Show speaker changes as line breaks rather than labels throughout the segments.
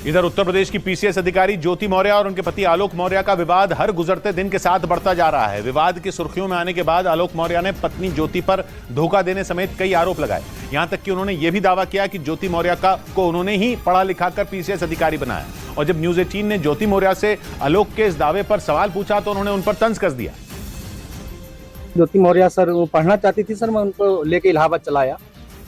इधर उत्तर प्रदेश की पीसीएस अधिकारी ज्योति मौर्य और उनके पति आलोक मौर्य का विवाद हर गुजरते दिन के साथ बढ़ता जा रहा है। विवाद की सुर्खियों में आने के बाद आलोक मौर्य ने पत्नी ज्योति पर धोखा देने समेत कई आरोप लगाए। यहां तक कि उन्होंने यह भी दावा किया कि ज्योति मौर्य को उन्होंने ही पढ़ा लिखाकर पीसीएस अधिकारी बनाया। और जब न्यूज 18 ने ज्योति मौर्य से आलोक के इस दावे पर सवाल पूछा तो उन्होंने उन पर तंज कस दिया।
ज्योति मौर्य सर वो पढ़ना चाहती थी सर, मैं उनको लेके इलाहाबाद चलाया।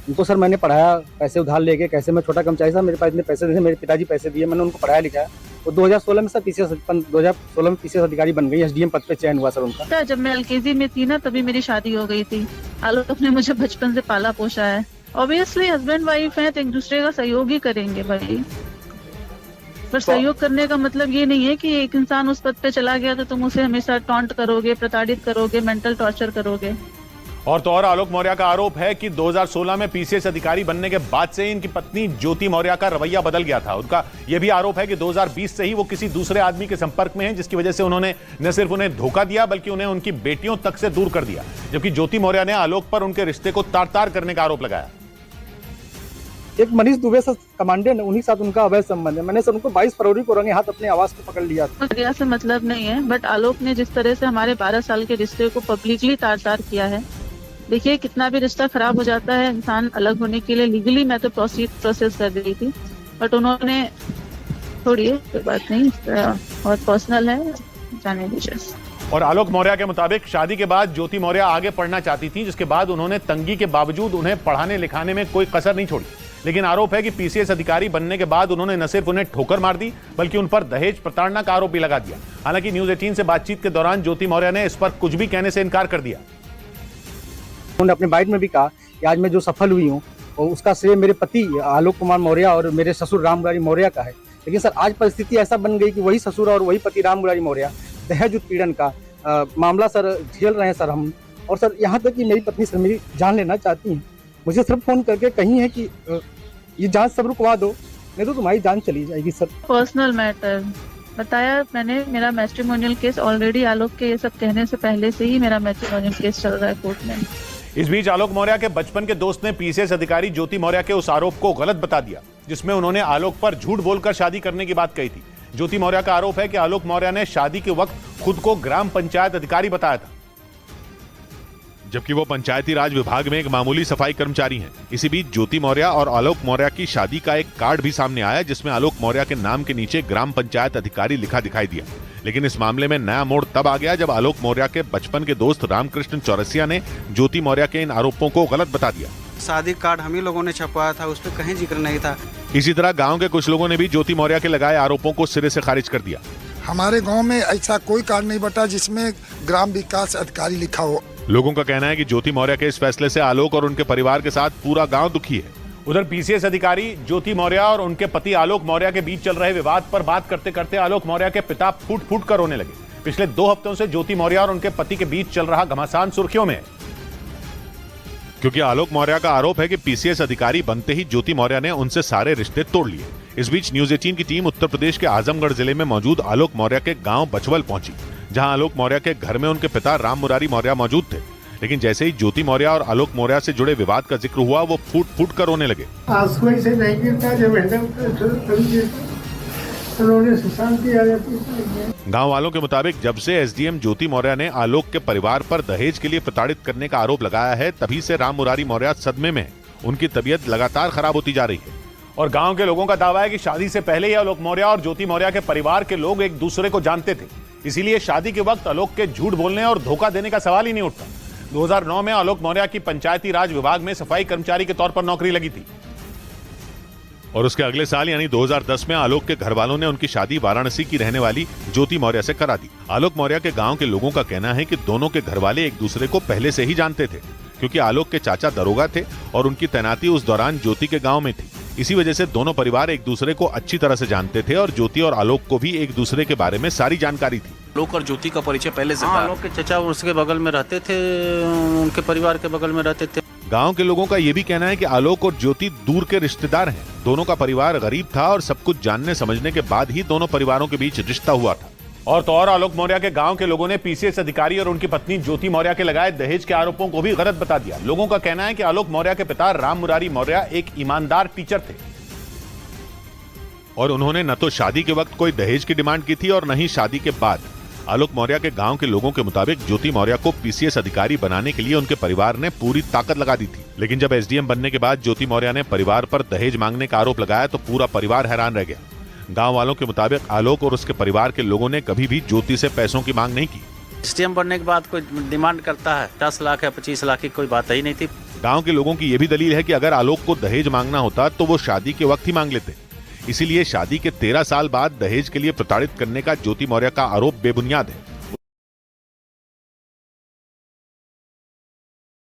उनको सर मैंने पढ़ाया, पैसे उधार लेके। कैसे मैं छोटा कर्मचारी सर, मेरे पास इतने पैसे नहीं थे, मेरे पिताजी पैसे दिए, मैंने उनको पढ़ाया लिखाया। वो 2016 में सर 2016 में पीसीएस अधिकारी बन गई, एसडीएम पद पे चयन हुआ सर उनका।
जब मैं एलकेजी में थी ना तभी मेरी शादी हो गई थी। आलोक ने मुझे बचपन से पाला पोसा है। ऑब्वियसली हस्बैंड वाइफ है तो एक दूसरे का सहयोग ही करेंगे भाई, पर सहयोग करने का मतलब ये नहीं है कि एक इंसान उस पद पे चला गया तो तुम उसे हमेशा टॉन्ट करोगे, प्रताड़ित करोगे, मेंटल टॉर्चर करोगे।
और तो और आलोक मौर्य का आरोप है कि 2016 में पीसीएस अधिकारी बनने के बाद से इनकी पत्नी ज्योति मौर्य का रवैया बदल गया था। उनका यह भी आरोप है कि 2020 से ही वो किसी दूसरे आदमी के संपर्क में हैं, जिसकी वजह से उन्होंने न सिर्फ उन्हें धोखा दिया बल्कि उन्हें उनकी बेटियों तक से दूर कर दिया। जबकि ज्योति मौर्य ने आलोक पर उनके रिश्ते को तार-तार करने का आरोप लगाया।
एक मनीष दुबे सर कमांडेंट, उन्हीं साथ उनका अवैध संबंध है। मैंने सर उनको 22 फरवरी को रंगे हाथ अपने आवास को पकड़ लिया था।
से मतलब नहीं है, बट आलोक ने जिस तरह से हमारे 12 साल के रिश्ते को पब्लिकली तार-तार किया है। देखिए कितना भी रिश्ता खराब हो जाता है, इंसान अलग होने के लिए लीगली मैं तो प्रोसेस कर रही थी, बट उन्होंने छोड़िए कोई बात नहीं, बहुत पर्सनल है, जाने दीजिए।
और आलोक मौर्य के मुताबिक शादी के बाद ज्योति मौर्य आगे पढ़ना चाहती थी, जिसके बाद उन्होंने तंगी के बावजूद उन्हें पढ़ाने लिखाने में कोई कसर नहीं छोड़ी। लेकिन आरोप है कि पीसीएस अधिकारी बनने के बाद उन्होंने न सिर्फ उन्हें ठोकर मार दी बल्कि उन पर दहेज प्रताड़ना का आरोप भी लगा दिया। हालांकि न्यूज 18 से बातचीत के दौरान ज्योति मौर्य ने इस पर कुछ भी कहने से इनकार कर दिया।
उन्होंने अपने बाइट में भी कहा कि आज मैं जो सफल हुई हूँ और उसका श्रेय मेरे पति आलोक कुमार मौर्य और मेरे ससुर राम मुरारी मौर्य का है। लेकिन सर आज परिस्थिति ऐसा बन गई कि वही ससुर और वही पति राम मुरारी मौर्य दहेज उत्पीड़न का मामला सर झेल रहे हैं सर हम। और सर यहाँ तक कि मेरी पत्नी सर मेरी जान लेना चाहती हैं। मुझे सिर्फ फोन करके कही है कि ये जांच सब रुकवा दो, नहीं तो तुम्हारी जान चली जाएगी सर।
पर्सनल मैटर बताया मैंने, मेरा मैट्रिमोनियल केस ऑलरेडी आलोक के ये सब कहने से पहले से ही मेरा मैट्रिमोनियल केस चल रहा है कोर्ट में।
इस बीच आलोक मौर्य के बचपन के दोस्त ने पीसीएस अधिकारी ज्योति मौर्य के उस आरोप को गलत बता दिया जिसमें उन्होंने आलोक पर झूठ बोलकर शादी करने की बात कही थी। ज्योति मौर्य का आरोप है कि आलोक मौर्य ने शादी के वक्त खुद को ग्राम पंचायत अधिकारी बताया था, जबकि वो पंचायती राज विभाग में एक मामूली सफाई कर्मचारी हैं। इसी बीच ज्योति मौर्य और आलोक मौर्य की शादी का एक कार्ड भी सामने आया जिसमें आलोक मौर्य के नाम के नीचे ग्राम पंचायत अधिकारी लिखा दिखाई दिया। लेकिन इस मामले में नया मोड़ तब आ गया जब आलोक मौर्य के बचपन के दोस्त रामकृष्ण चौरसिया ने ज्योति मौर्य के इन आरोपों को गलत बता दिया।
शादी कार्ड हम ही लोगों ने छपवाया था, उस पर कहीं जिक्र नहीं था।
इसी तरह गाँव के कुछ लोगों ने भी ज्योति मौर्य के लगाए आरोपों को सिरे से खारिज कर दिया।
हमारे गाँव में ऐसा कोई कार्ड नहीं बटा जिसमें ग्राम विकास अधिकारी लिखा हो।
लोगों का कहना है कि ज्योति मौर्य के इस फैसले से आलोक और उनके परिवार के साथ पूरा गांव दुखी है। उधर पीसीएस अधिकारी ज्योति मौर्य और उनके पति आलोक मौर्य के बीच चल रहे विवाद पर बात करते करते आलोक मौर्य के पिता फूट फूट कर रोने लगे। पिछले 2 हफ्तों से ज्योति मौर्य और उनके पति के बीच चल रहा घमासान सुर्खियों में है, क्योंकि आलोक मौर्य का आरोप है कि पीसीएस अधिकारी बनते ही ज्योति मौर्य ने उनसे सारे रिश्ते तोड़ लिए। इस बीच न्यूज 18 की टीम उत्तर प्रदेश के आजमगढ़ जिले में मौजूद आलोक मौर्य के गांव बचवल पहुंची, जहां आलोक मौर्य के घर में उनके पिता राम मुरारी मौर्य मौजूद थे। लेकिन जैसे ही ज्योति मौर्य और आलोक मौर्य से जुड़े विवाद का जिक्र हुआ वो फूट फूट कर रोने लगे। गांव वालों के मुताबिक जब से एसडीएम ज्योति मौर्य ने आलोक के परिवार पर दहेज के लिए प्रताड़ित करने का आरोप लगाया है तभी से राम मुरारी मौर्य सदमे में है। उनकी तबीयत लगातार खराब होती जा रही है और गांव के लोगों का दावा है कि शादी से पहले ही आलोक मौर्य और ज्योति मौर्य के परिवार के लोग एक दूसरे को जानते थे, इसीलिए शादी के वक्त आलोक के झूठ बोलने और धोखा देने का सवाल ही नहीं उठता। 2009 में आलोक मौर्य की पंचायती राज विभाग में सफाई कर्मचारी के तौर पर नौकरी लगी थी और उसके अगले साल यानी 2010 में आलोक के घर वालों ने उनकी शादी वाराणसी की रहने वाली ज्योति मौर्य से करा दी। आलोक मौर्य के गांव के लोगों का कहना है कि दोनों के घर वाले एक दूसरे को पहले से ही जानते थे, क्योंकि आलोक के चाचा दरोगा थे और उनकी तैनाती उस दौरान ज्योति के गाँव में थी। इसी वजह से दोनों परिवार एक दूसरे को अच्छी तरह से जानते थे और ज्योति और आलोक को भी एक दूसरे के बारे में सारी जानकारी थी।
आलोक और ज्योति का परिचय पहले से था। आलोक के चचा उसके बगल में रहते थे, उनके परिवार के बगल में रहते थे।
गांव के लोगों का यह भी कहना है कि आलोक और ज्योति दूर के रिश्तेदार हैं। दोनों का परिवार गरीब था और सब कुछ जानने समझने के बाद ही दोनों परिवारों के बीच रिश्ता हुआ था। और तो और आलोक मौर्य के गांव के लोगों ने पीसीएस अधिकारी और उनकी पत्नी ज्योति मौर्य के लगाए दहेज के आरोपों को भी गलत बता दिया। लोगों का कहना है कि आलोक मौर्य के पिता राम मुरारी मौर्य एक ईमानदार टीचर थे। और उन्होंने न तो शादी के वक्त कोई दहेज की डिमांड की थी और न ही शादी के बाद। आलोक मौर्य के गांव के लोगों के मुताबिक ज्योति मौर्य को पीसीएस अधिकारी बनाने के लिए उनके परिवार ने पूरी ताकत लगा दी थी। लेकिन जब एसडीएम बनने के बाद ज्योति मौर्य ने परिवार पर दहेज मांगने का आरोप लगाया तो पूरा परिवार हैरान रह गया। गांव वालों के मुताबिक आलोक और उसके परिवार के लोगों ने कभी भी ज्योति से पैसों की मांग नहीं की।
एसडीएम बनने के बाद कोई डिमांड करता है 10 लाख या 25 लाख की कोई बात ही नहीं थी।
गांव के लोगों की यह भी दलील है कि अगर आलोक को दहेज मांगना होता तो वो शादी के वक्त ही मांग लेते। इसीलिए शादी के 13 साल बाद दहेज के लिए प्रताड़ित करने का ज्योति मौर्य का आरोप बेबुनियाद है।